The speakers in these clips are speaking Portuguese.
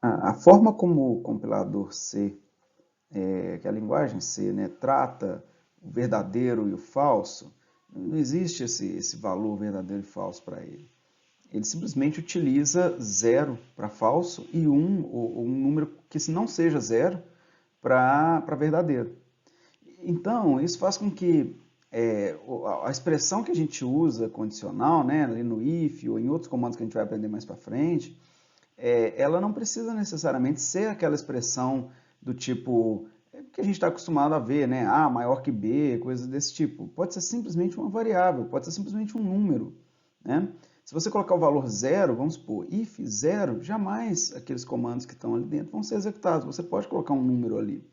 A forma como o compilador C, que é a linguagem C, né, trata o verdadeiro e o falso, não existe esse valor verdadeiro e falso para ele. Ele simplesmente utiliza zero para falso e ou um número que não seja zero para verdadeiro. Então, isso faz com que a expressão que a gente usa condicional, né, ali no if ou em outros comandos que a gente vai aprender mais para frente, ela não precisa necessariamente ser aquela expressão do tipo que a gente está acostumado a ver, né? A maior que B, coisas desse tipo. Pode ser simplesmente uma variável, pode ser simplesmente um número, né? Se você colocar o valor zero, vamos supor, if zero, jamais aqueles comandos que estão ali dentro vão ser executados. Você pode colocar um número ali,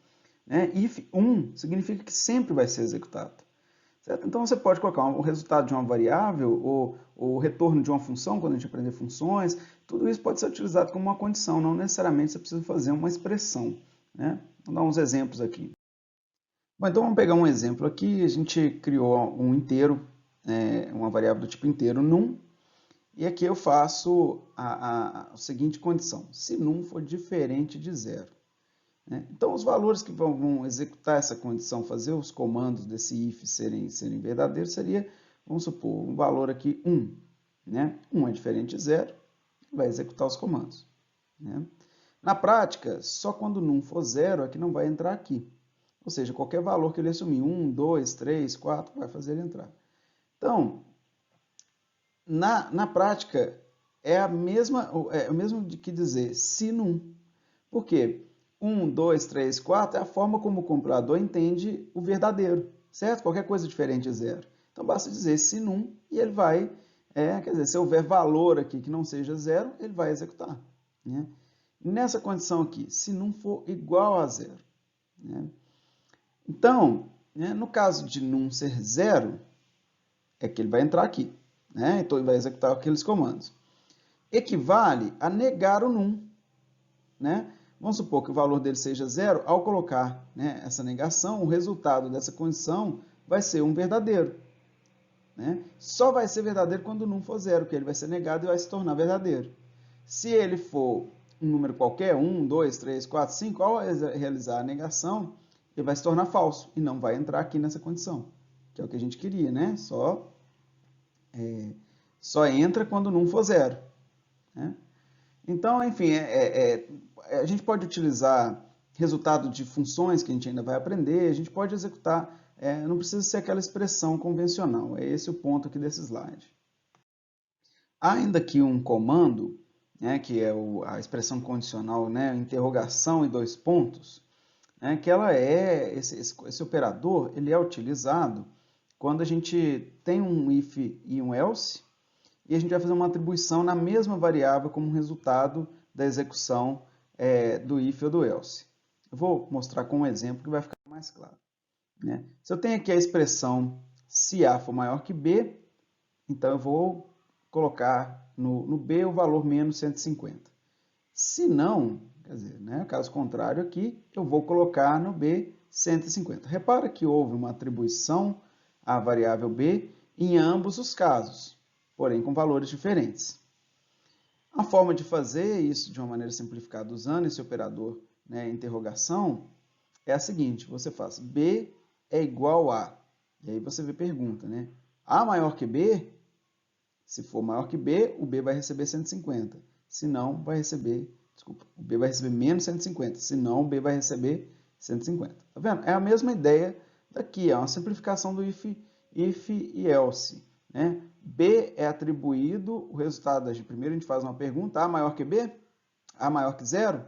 né? If 1 significa que sempre vai ser executado. Certo? Então você pode colocar o resultado de uma variável ou o retorno de uma função, quando a gente aprender funções, tudo isso pode ser utilizado como uma condição, não necessariamente você precisa fazer uma expressão. Né? Vou dar uns exemplos aqui. Bom, então vamos pegar um exemplo aqui, a gente criou um inteiro, uma variável do tipo inteiro num, e aqui eu faço a seguinte condição, se num for diferente de zero. Né? Então, os valores que vão executar essa condição, fazer os comandos desse if serem verdadeiros, seria, vamos supor, um valor aqui 1. Né? 1 é diferente de 0, vai executar os comandos. Né? Na prática, só quando num for 0 é que não vai entrar aqui. Ou seja, qualquer valor que ele assumir, 1, 2, 3, 4, vai fazer ele entrar. Então, na prática, é o mesmo de que dizer se num. Por quê? 1, 2, 3, 4 é a forma como o compilador entende o verdadeiro, certo? Qualquer coisa diferente de zero. Então basta dizer se num e ele vai, quer dizer, se houver valor aqui que não seja zero, ele vai executar. Né? Nessa condição aqui, se num for igual a zero. Né? Então, né, no caso de num ser zero, é que ele vai entrar aqui. Né? Então ele vai executar aqueles comandos. Equivale a negar o num. Né? Vamos supor que o valor dele seja zero, ao colocar, né, essa negação, o resultado dessa condição vai ser um verdadeiro. Né? Só vai ser verdadeiro quando o num for zero, que ele vai ser negado e vai se tornar verdadeiro. Se ele for um número qualquer, 1, 2, 3, 4, 5, ao realizar a negação, ele vai se tornar falso e não vai entrar aqui nessa condição, que é o que a gente queria, né? Só entra quando o num for zero. Né? Então, enfim, a gente pode utilizar resultado de funções que a gente ainda vai aprender, a gente pode executar, não precisa ser aquela expressão convencional, é esse o ponto aqui desse slide. Há ainda aqui um comando, né, que é a expressão condicional, né, interrogação e dois pontos, né, que esse operador ele é utilizado quando a gente tem um if e um else, e a gente vai fazer uma atribuição na mesma variável como resultado da execução do if ou do else. Eu vou mostrar com um exemplo que vai ficar mais claro. Né? Se eu tenho aqui a expressão se A for maior que B, então eu vou colocar no B o valor menos 150. Se não, quer dizer, né, caso contrário aqui, eu vou colocar no B 150. Repara que houve uma atribuição à variável B em ambos os casos, porém com valores diferentes. A forma de fazer isso de uma maneira simplificada usando esse operador, né, interrogação, é a seguinte, você faz B é igual a, e aí você pergunta, né, A maior que B? Se for maior que B, o B vai receber 150. Se não, vai receber, desculpa, o B vai receber menos 150. Se não, o B vai receber 150. Tá vendo? É a mesma ideia daqui, é uma simplificação do if e else. Né? B é atribuído, o resultado, primeiro a gente faz uma pergunta, A maior que B? A maior que zero?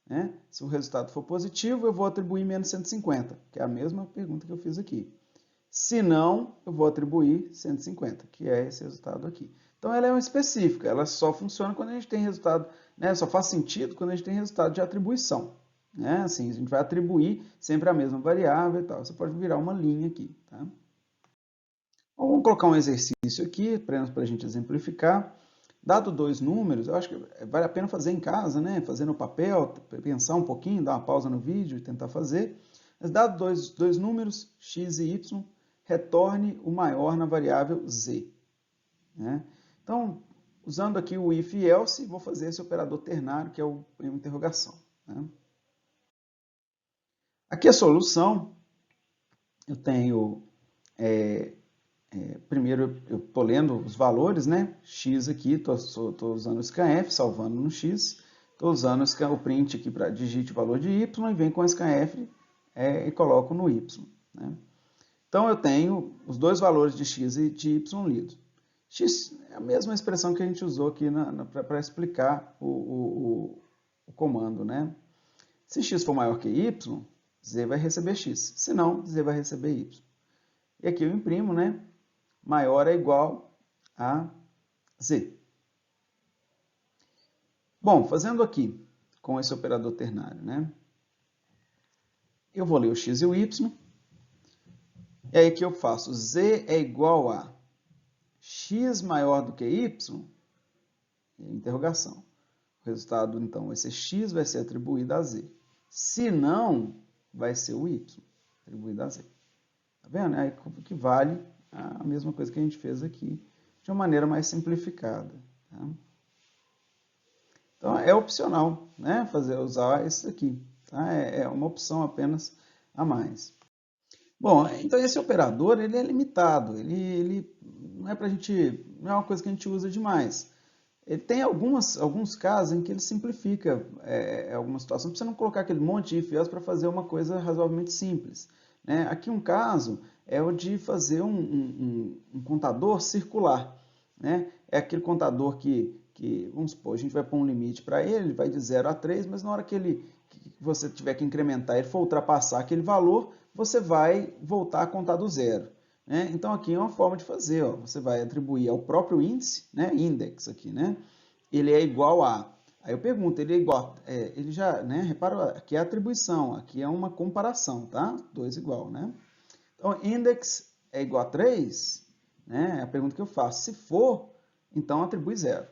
Né? Se o resultado for positivo, eu vou atribuir menos 150, que é a mesma pergunta que eu fiz aqui. Se não, eu vou atribuir 150, que é esse resultado aqui. Então, ela é uma específica, ela só funciona quando a gente tem resultado, né? Só faz sentido quando a gente tem resultado de atribuição. Né? Assim, a gente vai atribuir sempre a mesma variável e tal. Você pode virar uma linha aqui. Tá? Então, vamos colocar um exercício aqui, para a gente exemplificar. Dado dois números, eu acho que vale a pena fazer em casa, né? Fazer no papel, pensar um pouquinho, dar uma pausa no vídeo e tentar fazer. Mas dado dois números, x e y, retorne o maior na variável z. Né? Então, usando aqui o if e else, vou fazer esse operador ternário, que é o interrogação. Né? Aqui a solução, eu tenho, primeiro eu estou lendo os valores, né? X aqui, estou usando o scanf, salvando no X, estou usando o print aqui para digite o valor de Y e vem com o scanf e coloco no Y. Né? Então eu tenho os dois valores de X e de Y lidos. X é a mesma expressão que a gente usou aqui para explicar o comando. Né? Se X for maior que Y, Z vai receber X. Se não, Z vai receber Y. E aqui eu imprimo, né? Maior é igual a Z. Bom, fazendo aqui com esse operador ternário, né? Eu vou ler o X e o Y. E aí que eu faço? Z é igual a X maior do que Y? Interrogação. O resultado, então, vai ser X vai ser atribuído a Z. Se não, vai ser o Y atribuído a Z. Tá vendo? Aí que vale a mesma coisa que a gente fez aqui, de uma maneira mais simplificada. Tá? Então, é opcional, né? Usar isso aqui. Tá? É uma opção apenas a mais. Bom, então esse operador ele é limitado. Ele não é não é uma coisa que a gente usa demais. Ele tem alguns casos em que ele simplifica alguma situação. Não precisa não colocar aquele monte de if else para fazer uma coisa razoavelmente simples. Né? Aqui um caso é o de fazer um contador circular. Né? É aquele contador que, vamos supor, a gente vai pôr um limite para ele vai de 0 a 3, mas na hora que você tiver que incrementar, ele for ultrapassar aquele valor, você vai voltar a contar do zero. Né? Então, aqui é uma forma de fazer. Ó. Você vai atribuir ao próprio índice, né? Index aqui, né? Ele é igual a... Aí eu pergunto, ele é igual... ele já, né? Repara, aqui é a atribuição, aqui é uma comparação, tá? 2 igual, né? Então, index é igual a 3, né? É a pergunta que eu faço. Se for, então atribui 0,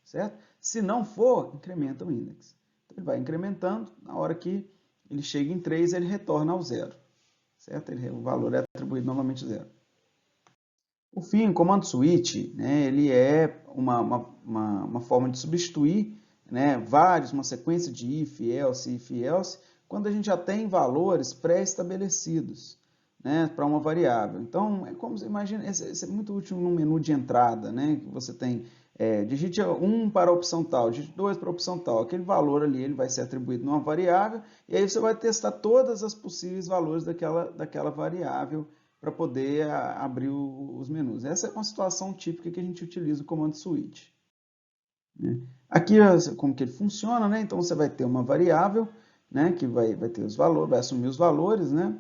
certo? Se não for, incrementa o index. Então, ele vai incrementando, na hora que ele chega em 3, ele retorna ao 0, certo? O valor é atribuído novamente a 0. Por fim, o comando switch, né, ele é uma forma de substituir, né, uma sequência de if, else, quando a gente já tem valores pré-estabelecidos, né, para uma variável. Então, é como você imagina, isso é muito útil no menu de entrada, né, que você tem, digite 1 para a opção tal, digite 2 para a opção tal, aquele valor ali ele vai ser atribuído numa variável, e aí você vai testar todas as possíveis valores daquela variável para poder abrir os menus. Essa é uma situação típica que a gente utiliza o comando switch. Né? Aqui, como que ele funciona, né? Então, você vai ter uma variável, né, que vai ter os valores, vai assumir os valores, né?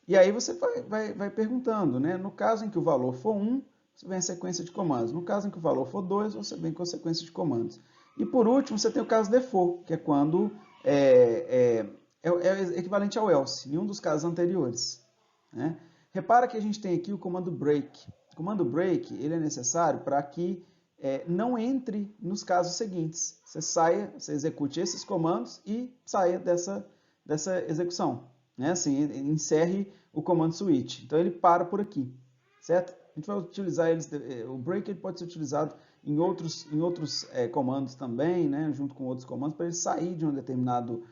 E aí você vai perguntando, né? No caso em que o valor for 1, você vem a sequência de comandos. No caso em que o valor for 2, você vem com a sequência de comandos. E por último, você tem o caso default, que é quando é equivalente ao else, em um dos casos anteriores. Né? Repara que a gente tem aqui o comando break. O comando break ele é necessário para que não entre nos casos seguintes. Você execute esses comandos e saia dessa execução. Né? Assim, encerre o comando switch. Então ele para por aqui, certo? A gente vai utilizar o break ele pode ser utilizado em outros comandos também, né? Junto com outros comandos, para ele sair de um determinado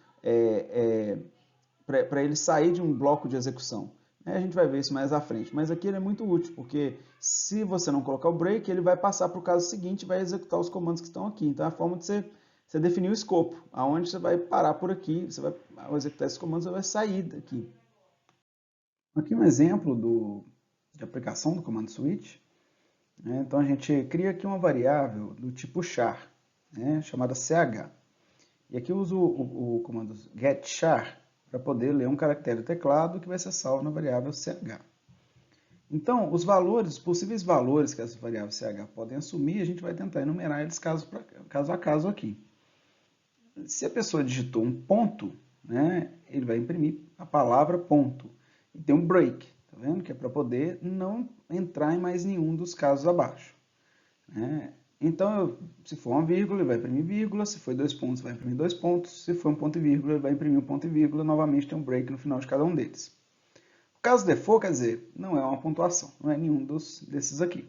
para ele sair de um bloco de execução. A gente vai ver isso mais à frente, mas aqui ele é muito útil, porque se você não colocar o break, ele vai passar para o caso seguinte e vai executar os comandos que estão aqui. Então, é a forma de você definir o escopo, aonde você vai parar por aqui, ao executar esses comandos, você vai sair daqui. Aqui um exemplo de aplicação do comando switch. Né? Então, a gente cria aqui uma variável do tipo char, né? Chamada ch. E aqui eu uso o comando getChar, para poder ler um caractere do teclado que vai ser salvo na variável ch. Então, os possíveis valores que essa variável ch podem assumir, a gente vai tentar enumerar eles caso a caso aqui. Se a pessoa digitou um ponto, né, ele vai imprimir a palavra ponto. E tem um break, tá vendo? Que é para poder não entrar em mais nenhum dos casos abaixo. Né? Então, se for uma vírgula, ele vai imprimir vírgula, se for 2 pontos, vai imprimir 2 pontos, se for um ponto e vírgula, ele vai imprimir um ponto e vírgula, novamente tem um break no final de cada um deles. O caso default, quer dizer, não é uma pontuação, não é nenhum desses aqui.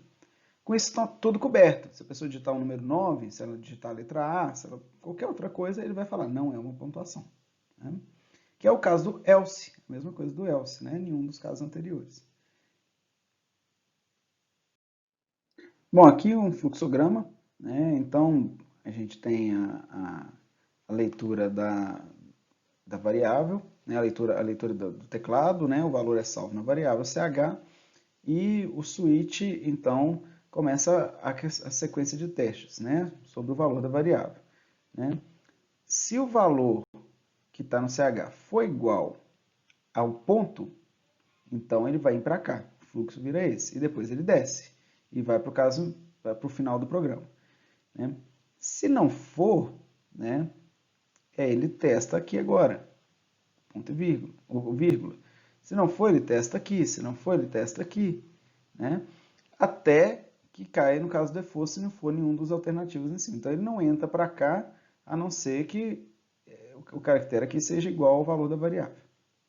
com isso está tudo coberto. Se a pessoa digitar o número 9, se ela digitar a letra A, se ela, qualquer outra coisa, ele vai falar, não é uma pontuação. Né? Que é o caso do else, a mesma coisa do else, né? Nenhum dos casos anteriores. Bom, aqui um fluxograma, né? Então a gente tem a leitura da variável, né? A leitura do teclado, né? O valor é salvo na variável CH, e o switch, então, começa a sequência de testes, né? Sobre o valor da variável. Né? Se o valor que está no CH for igual ao ponto, então ele vai ir para cá, o fluxo vira esse, e depois ele desce, e vai para o final do programa. Né? Se não for, né, ele testa aqui agora, ponto e vírgula, ou vírgula. Se não for, ele testa aqui, se não for, ele testa aqui. Né? Até que caia no caso do default se não for nenhum dos alternativos em cima. Então ele não entra para cá, a não ser que o caractere aqui seja igual ao valor da variável.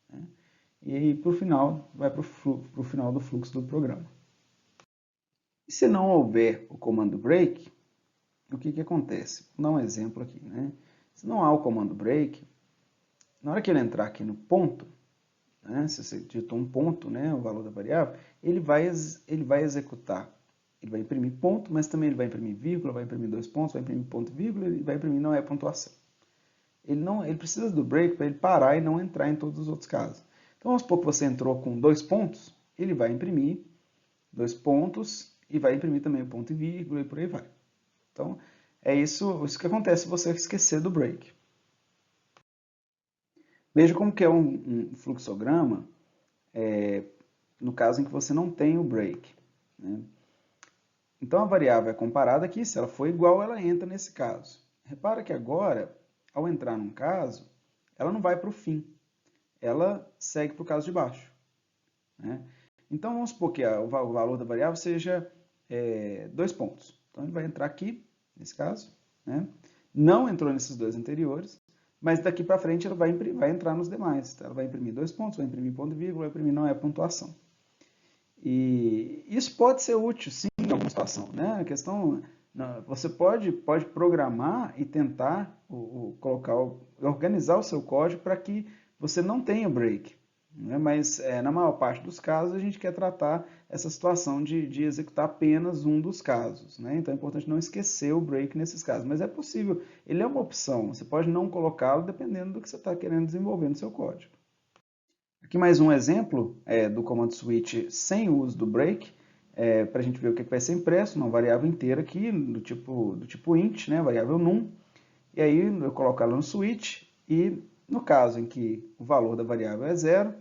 Né? E aí, para o final, vai para o final do fluxo do programa. E se não houver o comando break, o que acontece? Vou dar um exemplo aqui. Né? Se não há o comando break, na hora que ele entrar aqui no ponto, né, se você digitou um ponto, né, o valor da variável, ele vai executar. Ele vai imprimir ponto, mas também ele vai imprimir vírgula, vai imprimir dois pontos, vai imprimir ponto e vírgula, ele vai imprimir não é pontuação. Ele precisa do break para ele parar e não entrar em todos os outros casos. Então vamos supor que você entrou com 2 pontos, ele vai imprimir 2 pontos e vai imprimir também o ponto e vírgula e por aí vai. Então é isso que acontece se você esquecer do break. Veja como que é um fluxograma no caso em que você não tem o break. Né? Então a variável é comparada aqui, se ela for igual, ela entra nesse caso. Repara que agora, ao entrar num caso, ela não vai para o fim, ela segue para o caso de baixo. Né? Então vamos supor que o valor da variável seja 2 pontos. Então ele vai entrar aqui, nesse caso, né? Não entrou nesses dois anteriores, mas daqui para frente ela vai entrar nos demais. Então, ela vai imprimir 2 pontos, vai imprimir ponto e vírgula, vai imprimir não é pontuação. E isso pode ser útil, sim, em alguma situação. Né? A questão, você pode programar e tentar organizar o seu código para que você não tenha break. Né? Mas, na maior parte dos casos, a gente quer tratar essa situação de executar apenas um dos casos. Né? Então, é importante não esquecer o break nesses casos. Mas é possível, ele é uma opção. Você pode não colocá-lo dependendo do que você está querendo desenvolver no seu código. Aqui mais um exemplo do comando switch sem o uso do break, para a gente ver o que vai ser impresso, uma variável inteira aqui, do tipo int, né, variável num, e aí eu coloco ela no switch, e no caso em que o valor da variável é 0,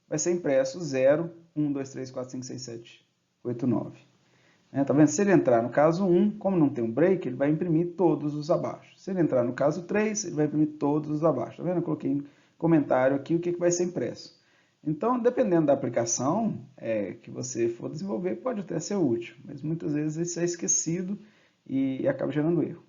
vai ser impresso 0, 1, 2, 3, 4, 5, 6, 7, 8, 9. Tá vendo? Se ele entrar no caso 1, como não tem um break, ele vai imprimir todos os abaixo. Se ele entrar no caso 3, ele vai imprimir todos os abaixo. Tá vendo? Eu coloquei em comentário aqui o que vai ser impresso. Então, dependendo da aplicação que você for desenvolver, pode até ser útil, mas muitas vezes isso é esquecido e acaba gerando erro.